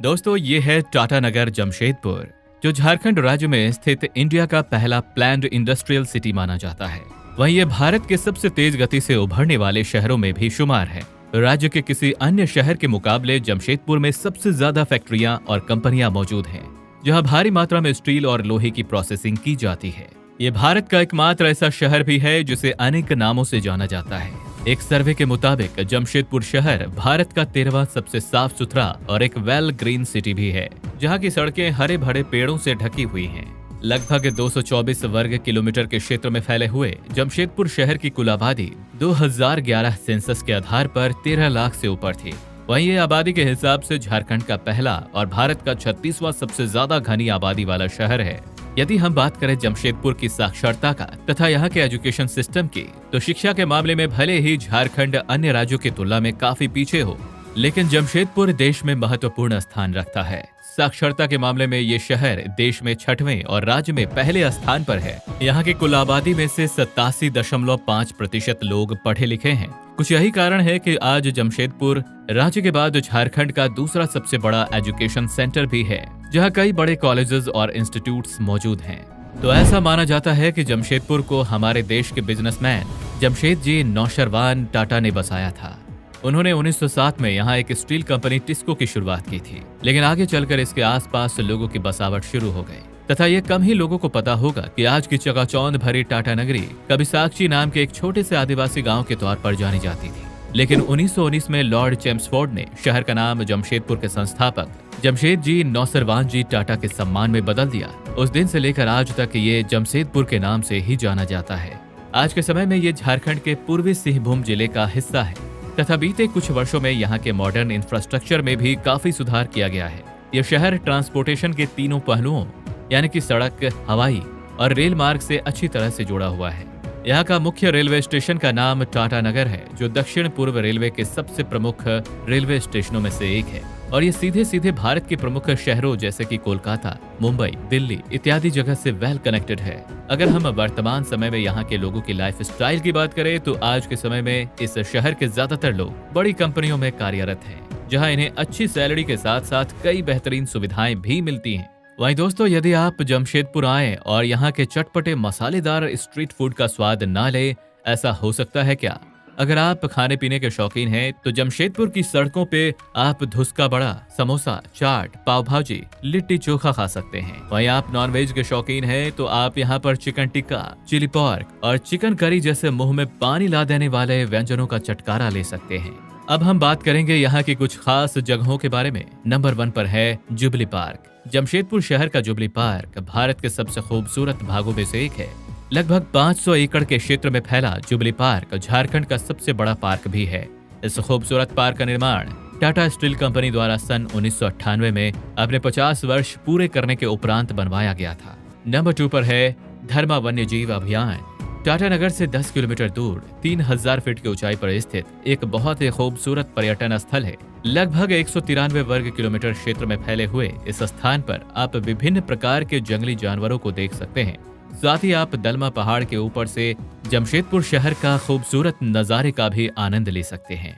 दोस्तों ये है टाटा नगर जमशेदपुर, जो झारखंड राज्य में स्थित इंडिया का पहला प्लान्ड इंडस्ट्रियल सिटी माना जाता है। वहीं ये भारत के सबसे तेज गति से उभरने वाले शहरों में भी शुमार है। राज्य के किसी अन्य शहर के मुकाबले जमशेदपुर में सबसे ज्यादा फैक्ट्रियां और कंपनियां मौजूद हैं, जहां भारी मात्रा में स्टील और लोहे की प्रोसेसिंग की जाती है। ये भारत का एकमात्र ऐसा शहर भी है जिसे अनेक नामों से जाना जाता है। एक सर्वे के मुताबिक जमशेदपुर शहर भारत का 13वां सबसे साफ सुथरा और एक वेल ग्रीन सिटी भी है, जहां की सड़कें हरे भरे पेड़ों से ढकी हुई हैं। लगभग 224 वर्ग किलोमीटर के क्षेत्र में फैले हुए जमशेदपुर शहर की कुल आबादी 2011 सेंसस के आधार पर 13 लाख से ऊपर थी। वहीं ये आबादी के हिसाब से झारखंड का पहला और भारत का 36वां सबसे ज्यादा घनी आबादी वाला शहर है। यदि हम बात करें जमशेदपुर की साक्षरता का तथा यहाँ के एजुकेशन सिस्टम की, तो शिक्षा के मामले में भले ही झारखंड अन्य राज्यों की तुलना में काफी पीछे हो, लेकिन जमशेदपुर देश में महत्वपूर्ण स्थान रखता है। साक्षरता के मामले में ये शहर देश में 6वें और राज्य में पहले स्थान पर है। यहाँ की कुल आबादी में से 87.5% लोग पढ़े लिखे हैं। कुछ यही कारण है कि आज जमशेदपुर राज्य के बाद झारखंड का दूसरा सबसे बड़ा एजुकेशन सेंटर भी है, जहाँ कई बड़े कॉलेजेस और इंस्टीट्यूट्स मौजूद हैं। तो ऐसा माना जाता है कि जमशेदपुर को हमारे देश के बिजनेसमैन जमशेदजी नौशरवान टाटा ने बसाया था। उन्होंने 1907 में यहाँ एक स्टील कंपनी टिस्को की शुरुआत की थी, लेकिन आगे चलकर इसके आसपास लोगों की बसावट शुरू हो गई तथा ये कम ही लोगों को पता होगा कि आज की चकाचौंध भरी टाटा नगरी कभी साक्षी नाम के एक छोटे से आदिवासी गांव के तौर पर जानी जाती थी। लेकिन 1919 में लॉर्ड चेम्सफोर्ड ने शहर का नाम जमशेदपुर के संस्थापक जमशेदजी नौशरवान जी टाटा के सम्मान में बदल दिया। उस दिन से लेकर आज तक ये जमशेदपुर के नाम से ही जाना जाता है। आज के समय में ये झारखंड के पूर्वी सिंहभूम जिले का हिस्सा है तथा बीते कुछ वर्षों में यहाँ के मॉडर्न इंफ्रास्ट्रक्चर में भी काफी सुधार किया गया है। यह शहर ट्रांसपोर्टेशन के तीनों पहलुओं यानी कि सड़क, हवाई और रेल मार्ग से अच्छी तरह से जुड़ा हुआ है। यहाँ का मुख्य रेलवे स्टेशन का नाम टाटा नगर है, जो दक्षिण पूर्व रेलवे के सबसे प्रमुख रेलवे स्टेशनों में से एक है और ये सीधे सीधे भारत के प्रमुख शहरों जैसे कि कोलकाता, मुंबई, दिल्ली इत्यादि जगह से वेल कनेक्टेड है। अगर हम वर्तमान समय में यहाँ के लोगों की लाइफ स्टाइल की बात करें तो आज के समय में इस शहर के ज्यादातर लोग बड़ी कंपनियों में कार्यरत हैं, जहाँ इन्हें अच्छी सैलरी के साथ साथ कई बेहतरीन सुविधाएं भी मिलती हैं। वहीं दोस्तों, यदि आप जमशेदपुर आए और यहाँ के चटपटे मसालेदार स्ट्रीट फूड का स्वाद ना ले, ऐसा हो सकता है क्या? अगर आप खाने पीने के शौकीन हैं, तो जमशेदपुर की सड़कों पे आप धुसका बड़ा, समोसा, चाट, पाव भाजी, लिट्टी चोखा खा सकते हैं। वहीं आप नॉनवेज के शौकीन हैं, तो आप यहाँ पर चिकन टिक्का, चिली पोर्क और चिकन करी जैसे मुंह में पानी ला देने वाले व्यंजनों का चटकारा ले सकते हैं। अब हम बात करेंगे यहाँ की कुछ खास जगहों के बारे में। नंबर 1 पर है जुबली पार्क। जमशेदपुर शहर का जुबली पार्क भारत के सबसे खूबसूरत भागों में से एक है। लगभग 500 एकड़ के क्षेत्र में फैला जुबली पार्क झारखंड का सबसे बड़ा पार्क भी है। इस खूबसूरत पार्क का निर्माण टाटा स्टील कंपनी द्वारा सन 1998 में अपने 50 वर्ष पूरे करने के उपरांत बनवाया गया था। नंबर 2 पर है धर्मा वन्य जीव अभियान। टाटा नगर से 10 किलोमीटर दूर 3000 फीट की ऊंचाई पर स्थित एक बहुत ही खूबसूरत पर्यटन स्थल है। लगभग 193 वर्ग किलोमीटर क्षेत्र में फैले हुए इस स्थान पर आप विभिन्न प्रकार के जंगली जानवरों को देख सकते हैं। साथ ही आप दलमा पहाड़ के ऊपर से जमशेदपुर शहर का खूबसूरत नजारे का भी आनंद ले सकते हैं।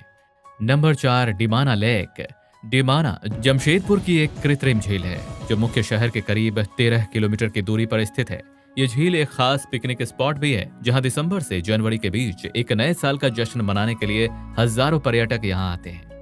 Number 4 Dimna lake. डिमाना जमशेदपुर की एक कृत्रिम झील है, जो मुख्य शहर के करीब 13 किलोमीटर की दूरी पर स्थित है। ये झील एक खास पिकनिक स्पॉट भी है, जहां दिसंबर से जनवरी के बीच एक नए साल का जश्न मनाने के लिए हजारों पर्यटक यहां आते हैं।